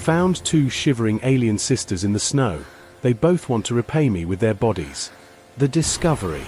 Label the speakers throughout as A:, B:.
A: Found two shivering alien sisters in the snow. They both want to repay me with their bodies. The discovery.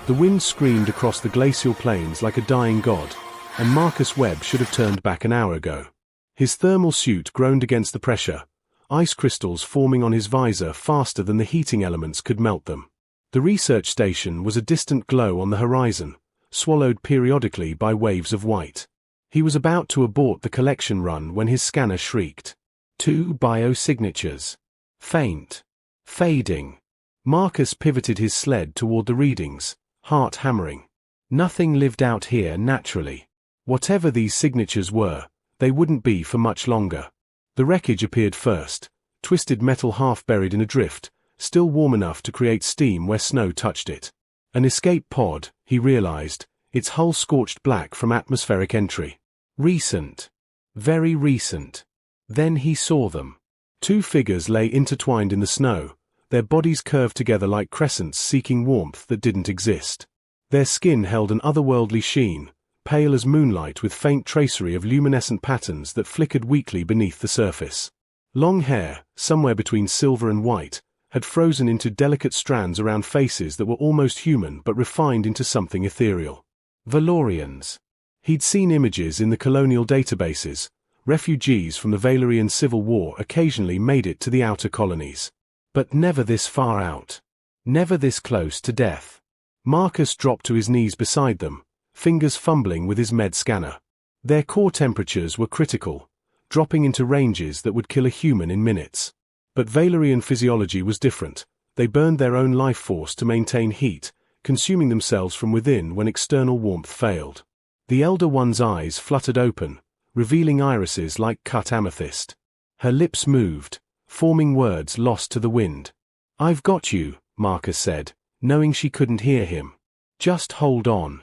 A: The wind screamed across the glacial plains like a dying god, and Marcus Webb should have turned back an hour ago. His thermal suit groaned against the pressure, ice crystals forming on his visor faster than the heating elements could melt them. The research station was a distant glow on the horizon, swallowed periodically by waves of white. He was about to abort the collection run when his scanner shrieked. 2 biosignatures. Faint. Fading. Marcus pivoted his sled toward the readings, heart hammering. Nothing lived out here naturally. Whatever these signatures were, they wouldn't be for much longer. The wreckage appeared first, twisted metal half buried in a drift, still warm enough to create steam where snow touched it. An escape pod, he realized, its hull scorched black from atmospheric entry. Recent. Very recent. Then he saw them. 2 figures lay intertwined in the snow, their bodies curved together like crescents seeking warmth that didn't exist. Their skin held an otherworldly sheen, pale as moonlight with faint tracery of luminescent patterns that flickered weakly beneath the surface. Long hair, somewhere between silver and white, had frozen into delicate strands around faces that were almost human but refined into something ethereal. Valorians. He'd seen images in the colonial databases. Refugees from the Valerian Civil War occasionally made it to the outer colonies. But never this far out. Never this close to death. Marcus dropped to his knees beside them, fingers fumbling with his med scanner. Their core temperatures were critical, dropping into ranges that would kill a human in minutes. But Valerian physiology was different. They burned their own life force to maintain heat, consuming themselves from within when external warmth failed. The elder one's eyes fluttered open, revealing irises like cut amethyst. Her lips moved, forming words lost to the wind. "I've got you," Marcus said, knowing she couldn't hear him. "Just hold on."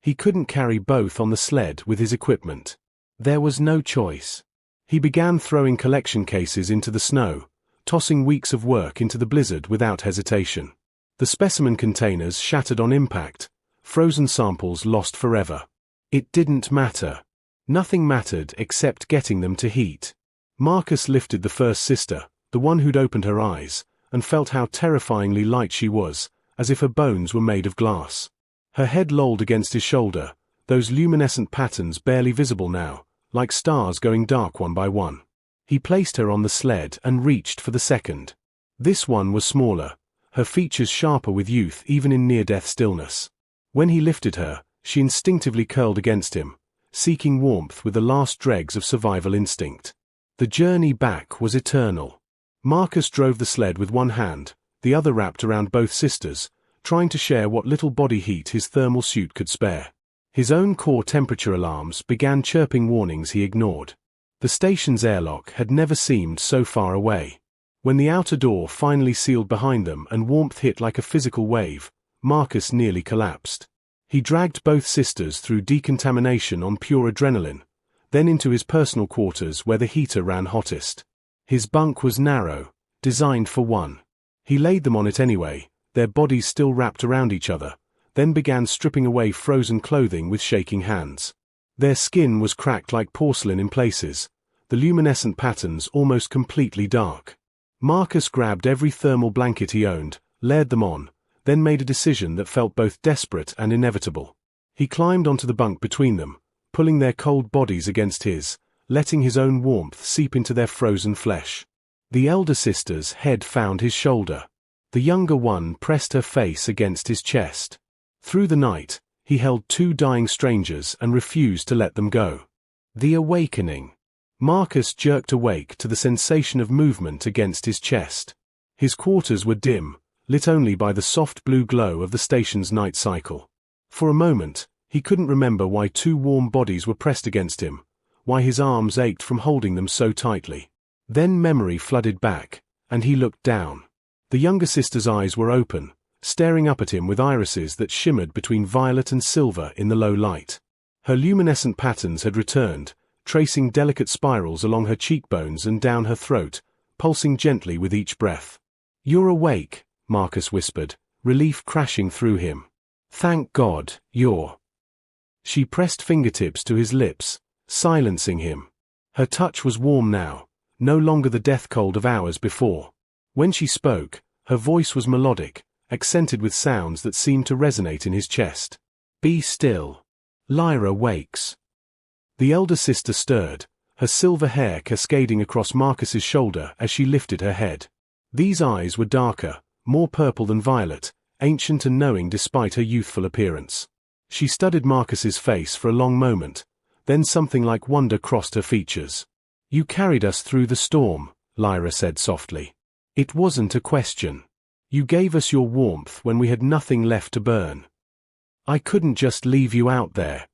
A: He couldn't carry both on the sled with his equipment. There was no choice. He began throwing collection cases into the snow, tossing weeks of work into the blizzard without hesitation. The specimen containers shattered on impact, frozen samples lost forever. It didn't matter. Nothing mattered except getting them to heat. Marcus lifted the first sister, the one who'd opened her eyes, and felt how terrifyingly light she was, as if her bones were made of glass. Her head lolled against his shoulder, those luminescent patterns barely visible now, like stars going dark one by one. He placed her on the sled and reached for the second. This one was smaller, her features sharper with youth even in near-death stillness. When he lifted her, she instinctively curled against him, seeking warmth with the last dregs of survival instinct. The journey back was eternal. Marcus drove the sled with one hand, the other wrapped around both sisters, trying to share what little body heat his thermal suit could spare. His own core temperature alarms began chirping warnings he ignored. The station's airlock had never seemed so far away. When the outer door finally sealed behind them and warmth hit like a physical wave, Marcus nearly collapsed. He dragged both sisters through decontamination on pure adrenaline, then into his personal quarters where the heater ran hottest. His bunk was narrow, designed for one. He laid them on it anyway, their bodies still wrapped around each other, then began stripping away frozen clothing with shaking hands. Their skin was cracked like porcelain in places, the luminescent patterns almost completely dark. Marcus grabbed every thermal blanket he owned, layered them on, then made a decision that felt both desperate and inevitable. He climbed onto the bunk between them, pulling their cold bodies against his, letting his own warmth seep into their frozen flesh. The elder sister's head found his shoulder. The younger one pressed her face against his chest. Through the night, he held 2 dying strangers and refused to let them go. The awakening. Marcus jerked awake to the sensation of movement against his chest. His quarters were dim, lit only by the soft blue glow of the station's night cycle. For a moment, he couldn't remember why 2 warm bodies were pressed against him, why his arms ached from holding them so tightly. Then memory flooded back, and he looked down. The younger sister's eyes were open, staring up at him with irises that shimmered between violet and silver in the low light. Her luminescent patterns had returned, tracing delicate spirals along her cheekbones and down her throat, pulsing gently with each breath. "You're awake," Marcus whispered, relief crashing through him. "Thank God, you're." She pressed fingertips to his lips, silencing him. Her touch was warm now, no longer the death cold of hours before. When she spoke, her voice was melodic, accented with sounds that seemed to resonate in his chest. Be still. Lyra wakes. The elder sister stirred, her silver hair cascading across Marcus's shoulder as she lifted her head. These eyes were darker, more purple than violet, ancient and knowing despite her youthful appearance. She studied Marcus's face for a long moment, then something like wonder crossed her features. You carried us through the storm, Lyra said softly. It wasn't a question. You gave us your warmth when we had nothing left to burn. I couldn't just leave you out there.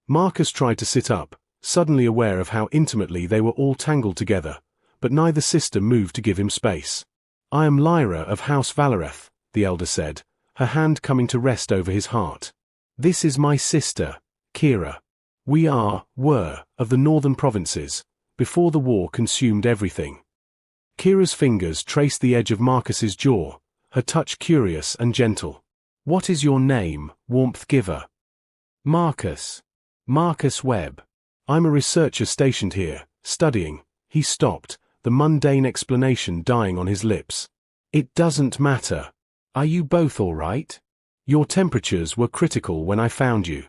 A: Marcus tried to sit up, suddenly aware of how intimately they were all tangled together, but neither sister moved to give him space. I am Lyra of House Valareth, the elder said, her hand coming to rest over his heart. This is my sister, Kira. We were, of the northern provinces, before the war consumed everything. Kira's fingers traced the edge of Marcus's jaw, her touch curious and gentle. What is your name, warmth giver? Marcus. Marcus Webb. I'm a researcher stationed here, studying. He stopped, the mundane explanation dying on his lips. It doesn't matter. Are you both all right? Your temperatures were critical when I found you.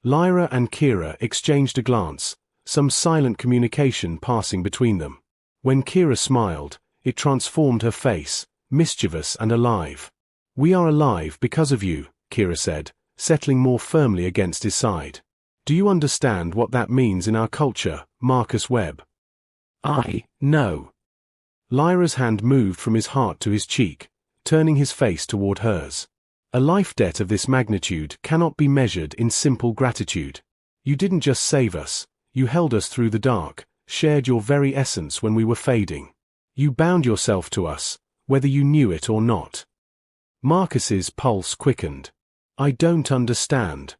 A: Lyra and Kira exchanged a glance, some silent communication passing between them. When Kira smiled, it transformed her face, mischievous and alive. We are alive because of you, Kira said, settling more firmly against his side. Do you understand what that means in our culture, Marcus Webb? No. Lyra's hand moved from his heart to his cheek, turning his face toward hers. A life debt of this magnitude cannot be measured in simple gratitude. You didn't just save us, you held us through the dark, shared your very essence when we were fading. You bound yourself to us, whether you knew it or not. Marcus's pulse quickened. I don't understand.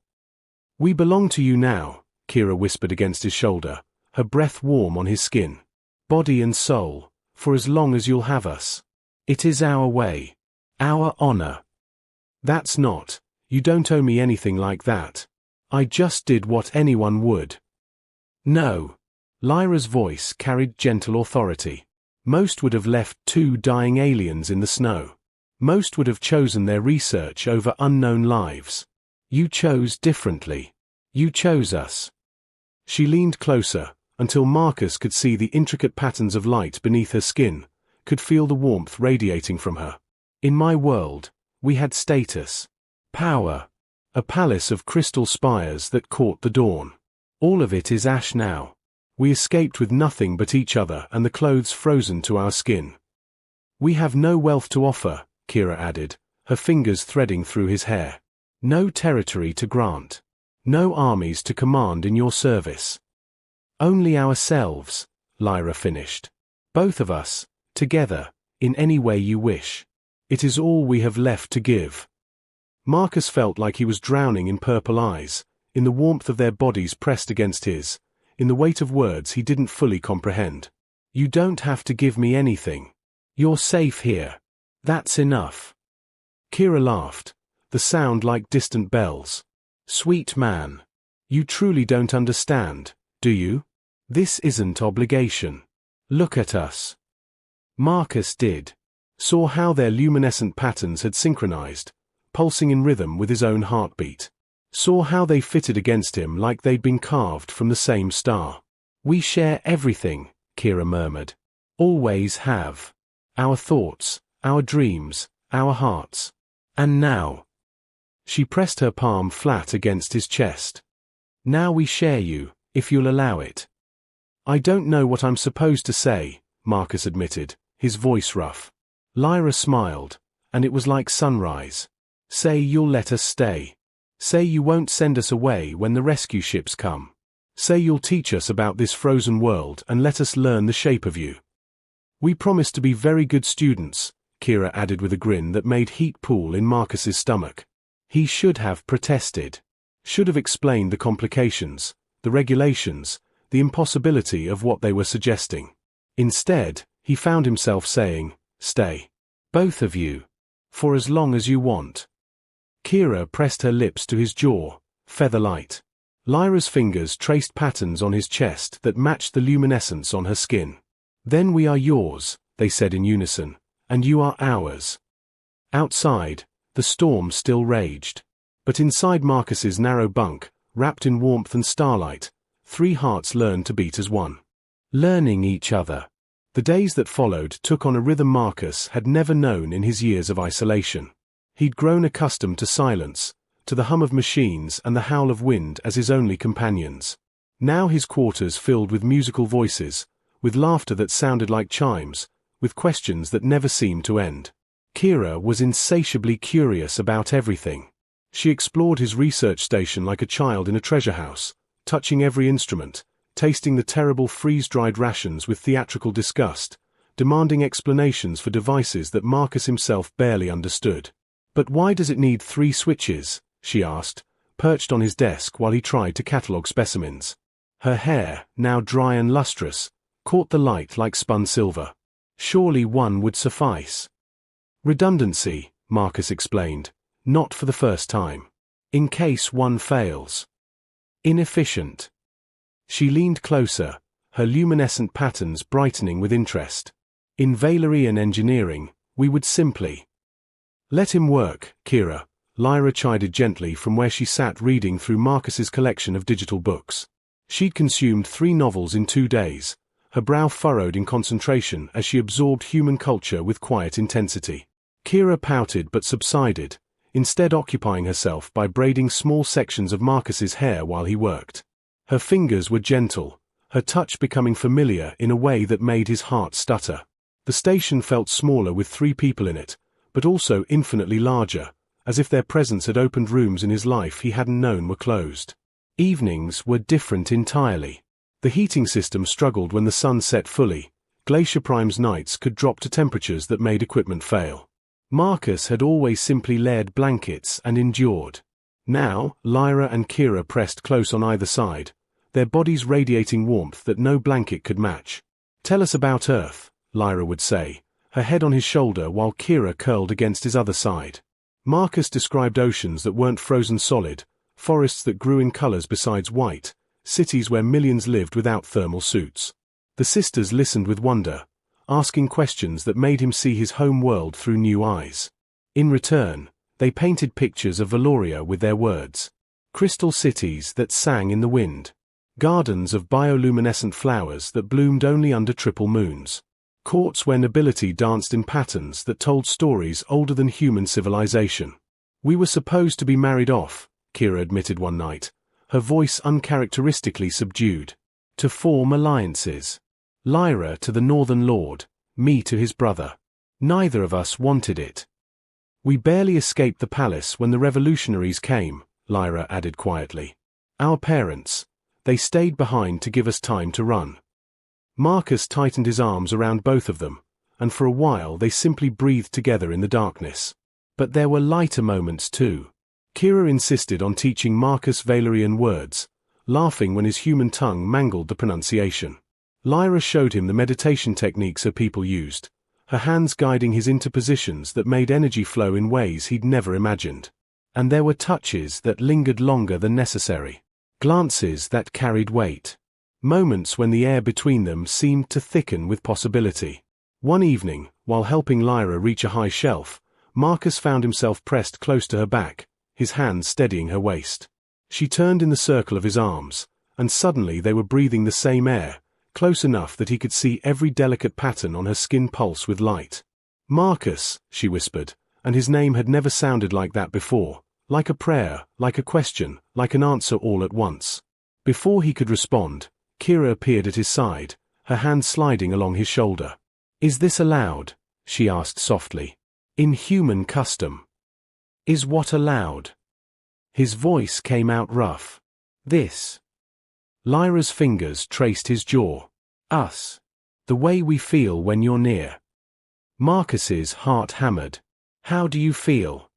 A: We belong to you now, Kira whispered against his shoulder, her breath warm on his skin. Body and soul, for as long as you'll have us. It is our way. Our honor. That's not. You don't owe me anything like that. I just did what anyone would. No. Lyra's voice carried gentle authority. Most would have left 2 dying aliens in the snow. Most would have chosen their research over unknown lives. You chose differently. You chose us. She leaned closer, until Marcus could see the intricate patterns of light beneath her skin, could feel the warmth radiating from her. In my world, we had status. Power. A palace of crystal spires that caught the dawn. All of it is ash now. We escaped with nothing but each other and the clothes frozen to our skin. We have no wealth to offer, Kira added, her fingers threading through his hair. No territory to grant. No armies to command in your service. Only ourselves, Lyra finished. Both of us, together, in any way you wish. It is all we have left to give. Marcus felt like he was drowning in purple eyes, in the warmth of their bodies pressed against his, in the weight of words he didn't fully comprehend. You don't have to give me anything. You're safe here. That's enough. Kira laughed, the sound like distant bells. Sweet man. You truly don't understand, do you? This isn't obligation. Look at us. Marcus did. Saw how their luminescent patterns had synchronized, pulsing in rhythm with his own heartbeat. Saw how they fitted against him like they'd been carved from the same star. We share everything, Kira murmured. Always have. Our thoughts, our dreams, our hearts. And now. She pressed her palm flat against his chest. Now we share you, if you'll allow it. I don't know what I'm supposed to say, Marcus admitted, his voice rough. Lyra smiled, and it was like sunrise. Say you'll let us stay. Say you won't send us away when the rescue ships come. Say you'll teach us about this frozen world and let us learn the shape of you. We promise to be very good students, Kira added with a grin that made heat pool in Marcus's stomach. He should have protested. Should have explained the complications, the regulations, the impossibility of what they were suggesting. Instead, he found himself saying, stay. Both of you. For as long as you want. Kira pressed her lips to his jaw, feather-light. Lyra's fingers traced patterns on his chest that matched the luminescence on her skin. Then we are yours, they said in unison, and you are ours. Outside, the storm still raged. But inside Marcus's narrow bunk, wrapped in warmth and starlight, 3 hearts learned to beat as one. Learning each other. The days that followed took on a rhythm Marcus had never known in his years of isolation. He'd grown accustomed to silence, to the hum of machines and the howl of wind as his only companions. Now his quarters filled with musical voices, with laughter that sounded like chimes, with questions that never seemed to end. Kira was insatiably curious about everything. She explored his research station like a child in a treasure house, touching every instrument, tasting the terrible freeze-dried rations with theatrical disgust, demanding explanations for devices that Marcus himself barely understood. "But why does it need 3 switches?" she asked, perched on his desk while he tried to catalogue specimens. Her hair, now dry and lustrous, caught the light like spun silver. Surely one would suffice. Redundancy, Marcus explained, not for the first time. In case one fails. Inefficient. She leaned closer, her luminescent patterns brightening with interest. In Valerian engineering, we would simply. Let him work, Kira, Lyra chided gently from where she sat reading through Marcus's collection of digital books. She'd consumed 3 novels in 2 days, her brow furrowed in concentration as she absorbed human culture with quiet intensity. Kira pouted but subsided, instead occupying herself by braiding small sections of Marcus's hair while he worked. Her fingers were gentle, her touch becoming familiar in a way that made his heart stutter. The station felt smaller with 3 people in it, but also infinitely larger, as if their presence had opened rooms in his life he hadn't known were closed. Evenings were different entirely. The heating system struggled when the sun set fully. Glacier Prime's nights could drop to temperatures that made equipment fail. Marcus had always simply layered blankets and endured. Now, Lyra and Kira pressed close on either side, their bodies radiating warmth that no blanket could match. "Tell us about Earth," Lyra would say, her head on his shoulder while Kira curled against his other side. Marcus described oceans that weren't frozen solid, forests that grew in colors besides white, cities where millions lived without thermal suits. The sisters listened with wonder, asking questions that made him see his home world through new eyes. In return, they painted pictures of Valoria with their words. Crystal cities that sang in the wind. Gardens of bioluminescent flowers that bloomed only under triple moons. Courts where nobility danced in patterns that told stories older than human civilization. "We were supposed to be married off," Kira admitted one night, her voice uncharacteristically subdued. "To form alliances. Lyra to the Northern Lord, me to his brother. Neither of us wanted it. We barely escaped the palace when the revolutionaries came," Lyra added quietly. "Our parents, they stayed behind to give us time to run." Marcus tightened his arms around both of them, and for a while they simply breathed together in the darkness. But there were lighter moments too. Kira insisted on teaching Marcus Valerian words, laughing when his human tongue mangled the pronunciation. Lyra showed him the meditation techniques her people used, her hands guiding his interpositions that made energy flow in ways he'd never imagined. And there were touches that lingered longer than necessary. Glances that carried weight. Moments when the air between them seemed to thicken with possibility. One evening, while helping Lyra reach a high shelf, Marcus found himself pressed close to her back, his hands steadying her waist. She turned in the circle of his arms, and suddenly they were breathing the same air, close enough that he could see every delicate pattern on her skin pulse with light. "Marcus," she whispered, and his name had never sounded like that before, like a prayer, like a question, like an answer all at once. Before he could respond, Kira appeared at his side, her hand sliding along his shoulder. "Is this allowed?" she asked softly. "In human custom. Is what allowed?" His voice came out rough. "This." Lyra's fingers traced his jaw. "Us. The way we feel when you're near." Marcus's heart hammered. "How do you feel?"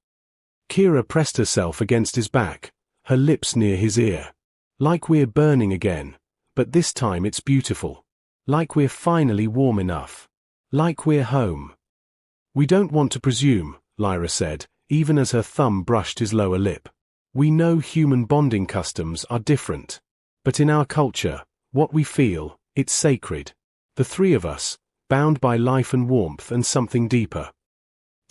A: Kira pressed herself against his back, her lips near his ear. "Like we're burning again, but this time it's beautiful. Like we're finally warm enough. Like we're home." "We don't want to presume," Lyra said, even as her thumb brushed his lower lip. "We know human bonding customs are different. But in our culture, what we feel, it's sacred. The three of us, bound by life and warmth and something deeper.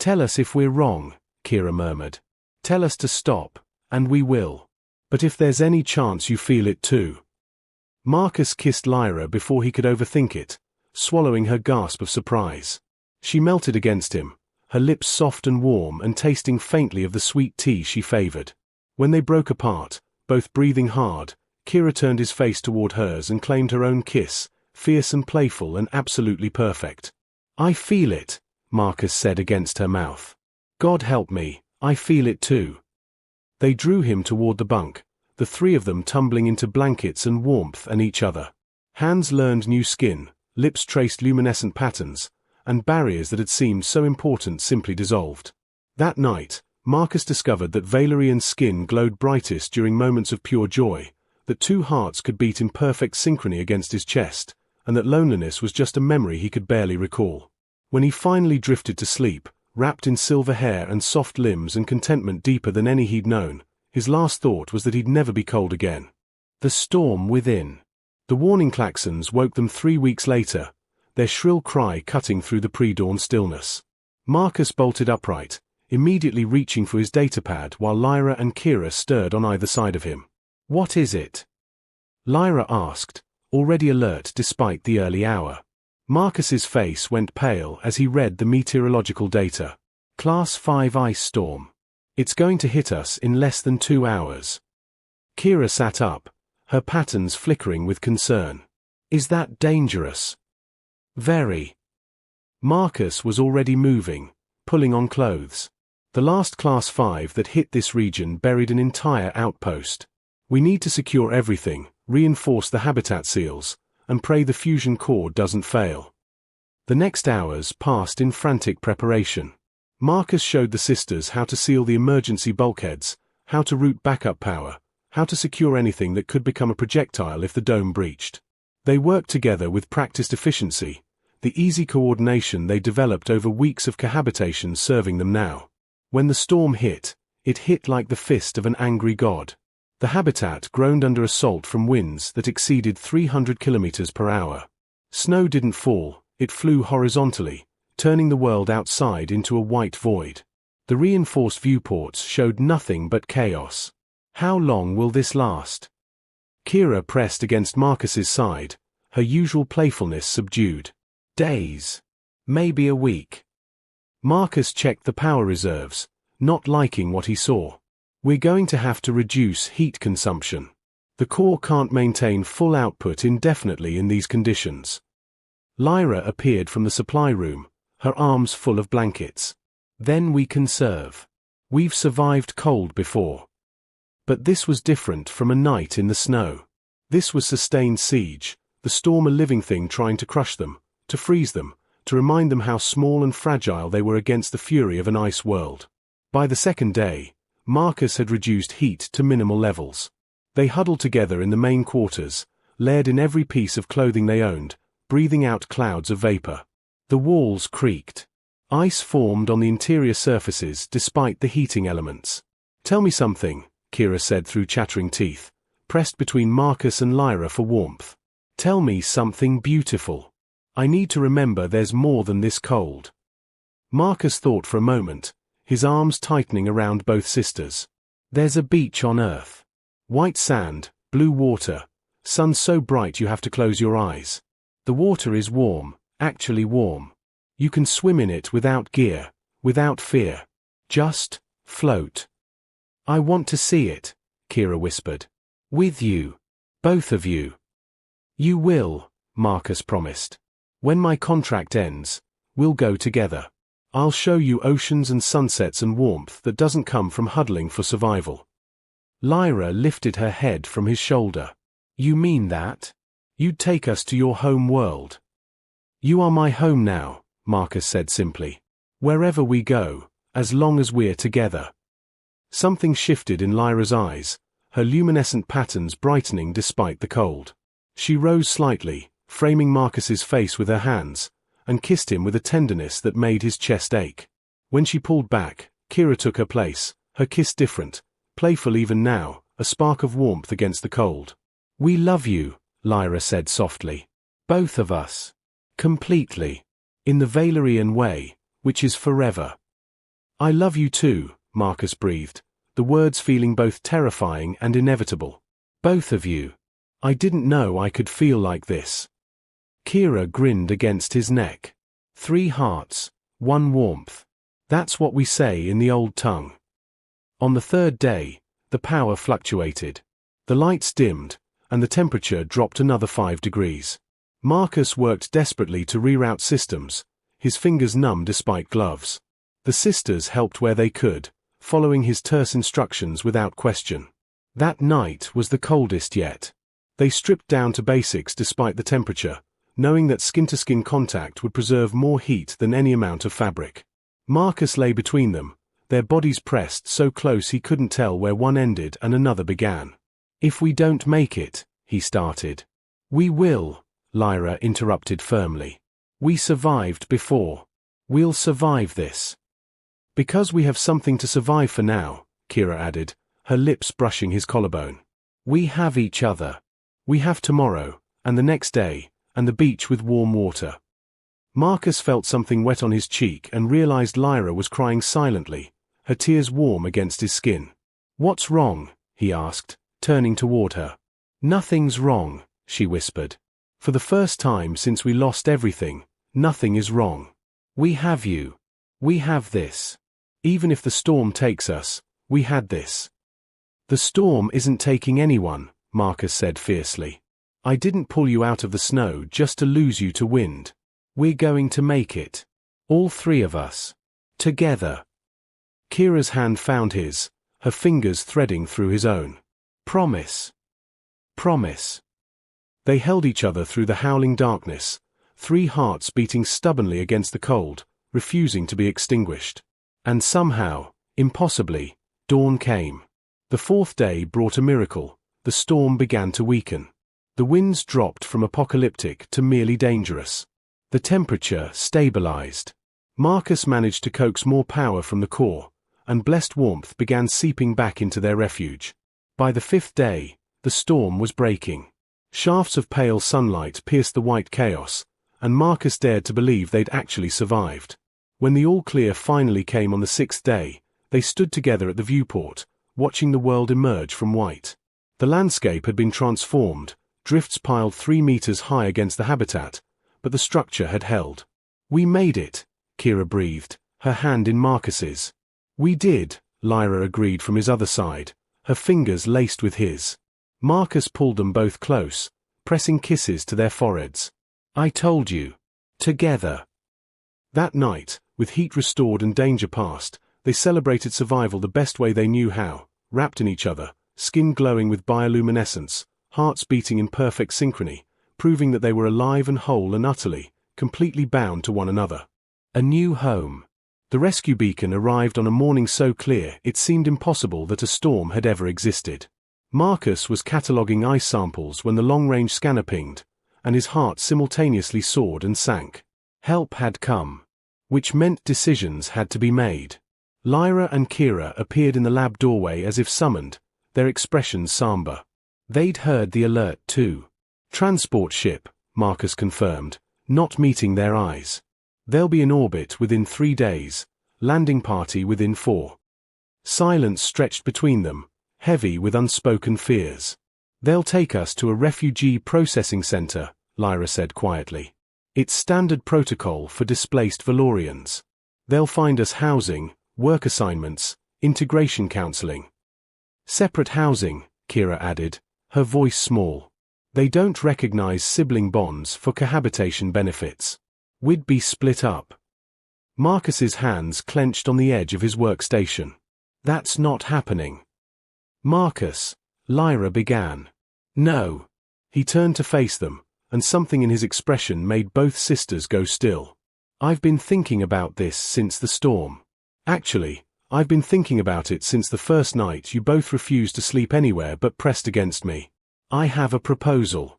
A: Tell us if we're wrong, Kira murmured. Tell us to stop, and we will. But if there's any chance you feel it too. Marcus kissed Lyra before he could overthink it, swallowing her gasp of surprise. She melted against him, her lips soft and warm and tasting faintly of the sweet tea she favored. When they broke apart, both breathing hard, Kira turned his face toward hers and claimed her own kiss, fierce and playful and absolutely perfect. I feel it, Marcus said against her mouth. God help me, I feel it too. They drew him toward the bunk, the three of them tumbling into blankets and warmth and each other. Hands learned new skin, lips traced luminescent patterns, and barriers that had seemed so important simply dissolved. That night, Marcus discovered that Valerian's skin glowed brightest during moments of pure joy, that two hearts could beat in perfect synchrony against his chest, and that loneliness was just a memory he could barely recall. When he finally drifted to sleep, wrapped in silver hair and soft limbs and contentment deeper than any he'd known, his last thought was that he'd never be cold again. The storm within. The warning klaxons woke them 3 weeks later, their shrill cry cutting through the pre-dawn stillness. Marcus bolted upright, immediately reaching for his datapad while Lyra and Kira stirred on either side of him. What is it? Lyra asked, already alert despite the early hour. Marcus's face went pale as he read the meteorological data. Class 5 ice storm. It's going to hit us in less than 2 hours. Kira sat up, her patterns flickering with concern. Is that dangerous? Very. Marcus was already moving, pulling on clothes. The last Class 5 that hit this region buried an entire outpost. We need to secure everything, reinforce the habitat seals, and pray the fusion core doesn't fail. The next hours passed in frantic preparation. Marcus showed the sisters how to seal the emergency bulkheads, how to route backup power, how to secure anything that could become a projectile if the dome breached. They worked together with practiced efficiency, the easy coordination they developed over weeks of cohabitation serving them now. When the storm hit, it hit like the fist of an angry god. The habitat groaned under assault from winds that exceeded 300 kilometers per hour. Snow didn't fall, it flew horizontally, turning the world outside into a white void. The reinforced viewports showed nothing but chaos. How long will this last? Kira pressed against Marcus's side, her usual playfulness subdued. Days. Maybe a week. Marcus checked the power reserves, not liking what he saw. We're going to have to reduce heat consumption. The core can't maintain full output indefinitely in these conditions. Lyra appeared from the supply room, her arms full of blankets. Then we conserve. We've survived cold before. But this was different from a night in the snow. This was sustained siege, the storm a living thing trying to crush them, to freeze them, to remind them how small and fragile they were against the fury of an ice world. By the second day, Marcus had reduced heat to minimal levels. They huddled together in the main quarters, layered in every piece of clothing they owned, breathing out clouds of vapor. The walls creaked. Ice formed on the interior surfaces despite the heating elements. Tell me something, Kira said through chattering teeth, pressed between Marcus and Lyra for warmth. Tell me something beautiful. I need to remember there's more than this cold. Marcus thought for a moment, his arms tightening around both sisters. There's a beach on Earth. White sand, blue water, sun so bright you have to close your eyes. The water is warm, actually warm. You can swim in it without gear, without fear. Just float. I want to see it, Kira whispered. With you. Both of you. You will, Marcus promised. When my contract ends, we'll go together. I'll show you oceans and sunsets and warmth that doesn't come from huddling for survival. Lyra lifted her head from his shoulder. You mean that? You'd take us to your home world. You are my home now, Marcus said simply. Wherever we go, as long as we're together. Something shifted in Lyra's eyes, her luminescent patterns brightening despite the cold. She rose slightly, framing Marcus's face with her hands, and kissed him with a tenderness that made his chest ache. When she pulled back, Kira took her place, her kiss different, playful even now, a spark of warmth against the cold. We love you, Lyra said softly. Both of us. Completely. In the Valerian way, which is forever. I love you too, Marcus breathed, the words feeling both terrifying and inevitable. Both of you. I didn't know I could feel like this. Kira grinned against his neck. 3 hearts, 1 warmth. That's what we say in the old tongue. On the 3rd day, the power fluctuated. The lights dimmed, and the temperature dropped another 5 degrees. Marcus worked desperately to reroute systems, his fingers numb despite gloves. The sisters helped where they could, following his terse instructions without question. That night was the coldest yet. They stripped down to basics despite the temperature, knowing that skin-to-skin contact would preserve more heat than any amount of fabric. Marcus lay between them, their bodies pressed so close he couldn't tell where one ended and another began. If we don't make it, he started. We will, Lyra interrupted firmly. We survived before. We'll survive this. Because we have something to survive for now, Kira added, her lips brushing his collarbone. We have each other. We have tomorrow, and the next day, and the beach with warm water. Marcus felt something wet on his cheek and realized Lyra was crying silently, her tears warm against his skin. What's wrong? He asked, turning toward her. Nothing's wrong, she whispered. For the first time since we lost everything, nothing is wrong. We have you. We have this. Even if the storm takes us, we had this. The storm isn't taking anyone, Marcus said fiercely. I didn't pull you out of the snow just to lose you to wind. We're going to make it. All 3 of us. Together. Kira's hand found his, her fingers threading through his own. Promise. Promise. They held each other through the howling darkness, 3 hearts beating stubbornly against the cold, refusing to be extinguished. And somehow, impossibly, dawn came. The 4th day brought a miracle. The storm began to weaken. The winds dropped from apocalyptic to merely dangerous. The temperature stabilized. Marcus managed to coax more power from the core, and blessed warmth began seeping back into their refuge. By the 5th day, the storm was breaking. Shafts of pale sunlight pierced the white chaos, and Marcus dared to believe they'd actually survived. When the all-clear finally came on the 6th day, they stood together at the viewport, watching the world emerge from white. The landscape had been transformed, drifts piled 3 meters high against the habitat, but the structure had held. We made it, Kira breathed, her hand in Marcus's. We did, Lyra agreed from his other side, her fingers laced with his. Marcus pulled them both close, pressing kisses to their foreheads. I told you. Together. That night, with heat restored and danger past, they celebrated survival the best way they knew how, wrapped in each other, skin glowing with bioluminescence, hearts beating in perfect synchrony, proving that they were alive and whole and utterly, completely bound to one another. A new home. The rescue beacon arrived on a morning so clear it seemed impossible that a storm had ever existed. Marcus was cataloguing ice samples when the long-range scanner pinged, and his heart simultaneously soared and sank. Help had come. Which meant decisions had to be made. Lyra and Kira appeared in the lab doorway as if summoned, their expressions somber. They'd heard the alert too. Transport ship, Marcus confirmed, not meeting their eyes. They'll be in orbit within 3 days, landing party within 4. Silence stretched between them, heavy with unspoken fears. They'll take us to a refugee processing center, Lyra said quietly. It's standard protocol for displaced Valorians. They'll find us housing, work assignments, integration counseling. Separate housing, Kira added, her voice small. They don't recognize sibling bonds for cohabitation benefits. We'd be split up. Marcus's hands clenched on the edge of his workstation. That's not happening. Marcus, Lyra began. No. He turned to face them, and something in his expression made both sisters go still. I've been thinking about this since the storm. Actually, I've been thinking about it since the first night you both refused to sleep anywhere but pressed against me. I have a proposal.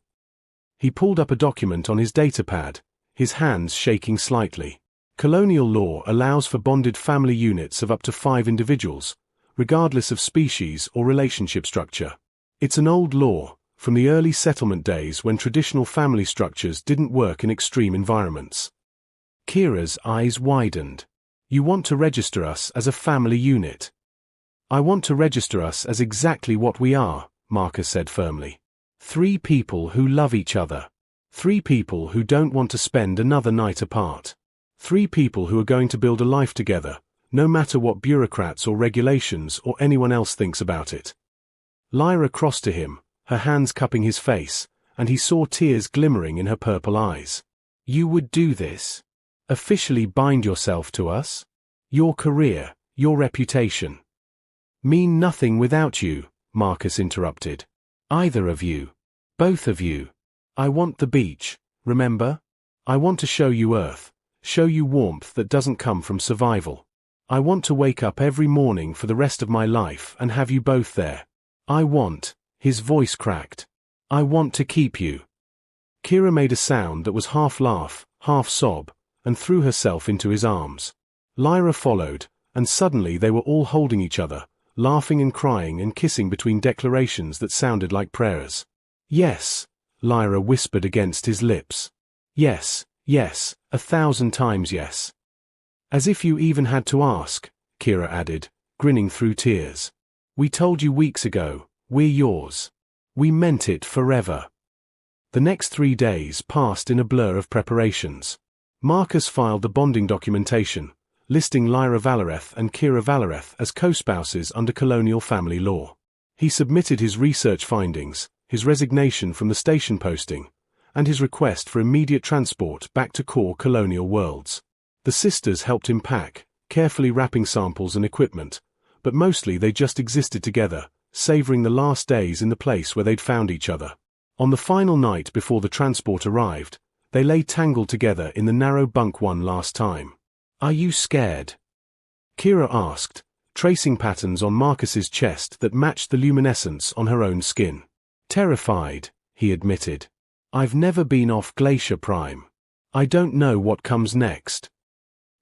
A: He pulled up a document on his datapad, his hands shaking slightly. Colonial law allows for bonded family units of up to 5 individuals, regardless of species or relationship structure. It's an old law, from the early settlement days when traditional family structures didn't work in extreme environments. Kira's eyes widened. You want to register us as a family unit? I want to register us as exactly what we are, Marcus said firmly. 3 people who love each other. 3 people who don't want to spend another night apart. 3 people who are going to build a life together, no matter what bureaucrats or regulations or anyone else thinks about it. Lyra crossed to him, her hands cupping his face, and he saw tears glimmering in her purple eyes. You would do this? Officially bind yourself to us? Your career, your reputation. Mean nothing without you, Marcus interrupted. Either of you. Both of you. I want the beach, remember? I want to show you Earth, show you warmth that doesn't come from survival. I want to wake up every morning for the rest of my life and have you both there. I want, his voice cracked. I want to keep you. Kira made a sound that was half laugh, half sob, and threw herself into his arms. Lyra followed, and suddenly they were all holding each other, laughing and crying and kissing between declarations that sounded like prayers. Yes, Lyra whispered against his lips. Yes, yes, 1,000 times yes. As if you even had to ask, Kira added, grinning through tears. We told you weeks ago, we're yours. We meant it forever. The next 3 days passed in a blur of preparations. Marcus filed the bonding documentation, listing Lyra Valereth and Kira Valereth as co-spouses under colonial family law. He submitted his research findings, his resignation from the station posting, and his request for immediate transport back to core colonial worlds. The sisters helped him pack, carefully wrapping samples and equipment, but mostly they just existed together, savoring the last days in the place where they'd found each other. On the final night before the transport arrived, they lay tangled together in the narrow bunk one last time. Are you scared? Kira asked, tracing patterns on Marcus's chest that matched the luminescence on her own skin. Terrified, he admitted. I've never been off Glacier Prime. I don't know what comes next.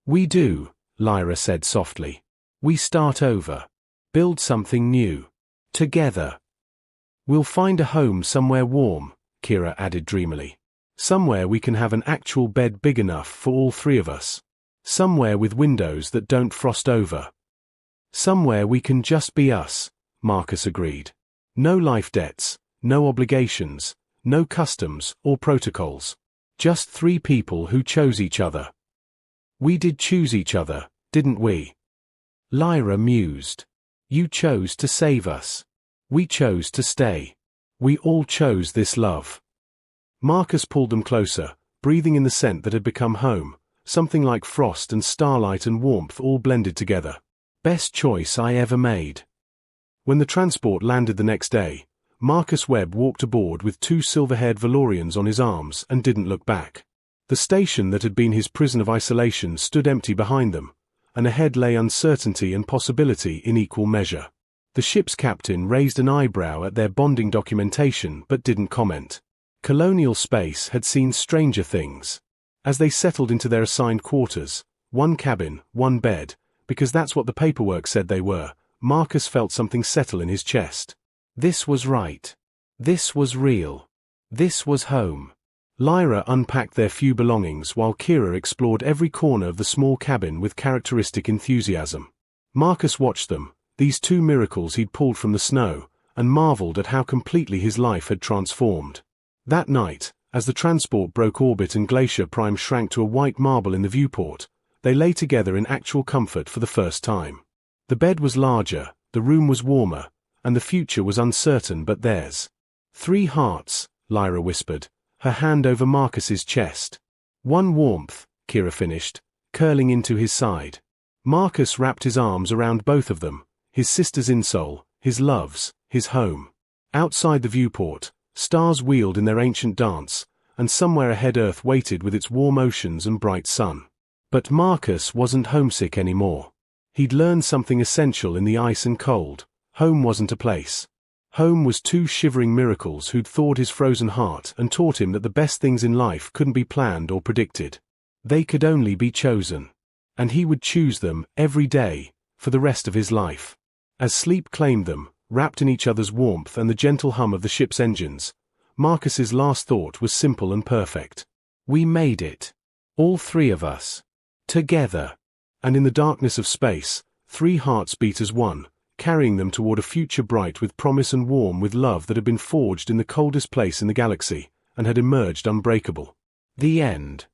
A: We do, Lyra said softly. We start over. Build something new. Together. We'll find a home somewhere warm, Kira added dreamily. Somewhere we can have an actual bed big enough for all 3 of us. Somewhere with windows that don't frost over. Somewhere we can just be us, Marcus agreed. No life debts, no obligations, no customs or protocols. Just 3 people who chose each other. We did choose each other, didn't we? Lyra mused. You chose to save us. We chose to stay. We all chose this love. Marcus pulled them closer, breathing in the scent that had become home, something like frost and starlight and warmth all blended together. Best choice I ever made. When the transport landed the next day, Marcus Webb walked aboard with 2 silver-haired Valorians on his arms and didn't look back. The station that had been his prison of isolation stood empty behind them, and ahead lay uncertainty and possibility in equal measure. The ship's captain raised an eyebrow at their bonding documentation but didn't comment. Colonial space had seen stranger things. As they settled into their assigned quarters, 1 cabin, 1 bed, because that's what the paperwork said they were, Marcus felt something settle in his chest. This was right. This was real. This was home. Lyra unpacked their few belongings while Kira explored every corner of the small cabin with characteristic enthusiasm. Marcus watched them, these 2 miracles he'd pulled from the snow, and marveled at how completely his life had transformed. That night, as the transport broke orbit and Glacier Prime shrank to a white marble in the viewport, they lay together in actual comfort for the first time. The bed was larger, the room was warmer, and the future was uncertain but theirs. 3 hearts, Lyra whispered, her hand over Marcus's chest. 1 warmth, Kira finished, curling into his side. Marcus wrapped his arms around both of them, his sister's insole, his love's, his home. Outside the viewport, stars wheeled in their ancient dance, and somewhere ahead Earth waited with its warm oceans and bright sun. But Marcus wasn't homesick anymore. He'd learned something essential in the ice and cold. Home wasn't a place. Home was 2 shivering miracles who'd thawed his frozen heart and taught him that the best things in life couldn't be planned or predicted. They could only be chosen. And he would choose them, every day, for the rest of his life. As sleep claimed them, wrapped in each other's warmth and the gentle hum of the ship's engines, Marcus's last thought was simple and perfect. We made it. All three of us. Together. And in the darkness of space, three hearts beat as one, carrying them toward a future bright with promise and warm with love that had been forged in the coldest place in the galaxy, and had emerged unbreakable. The end.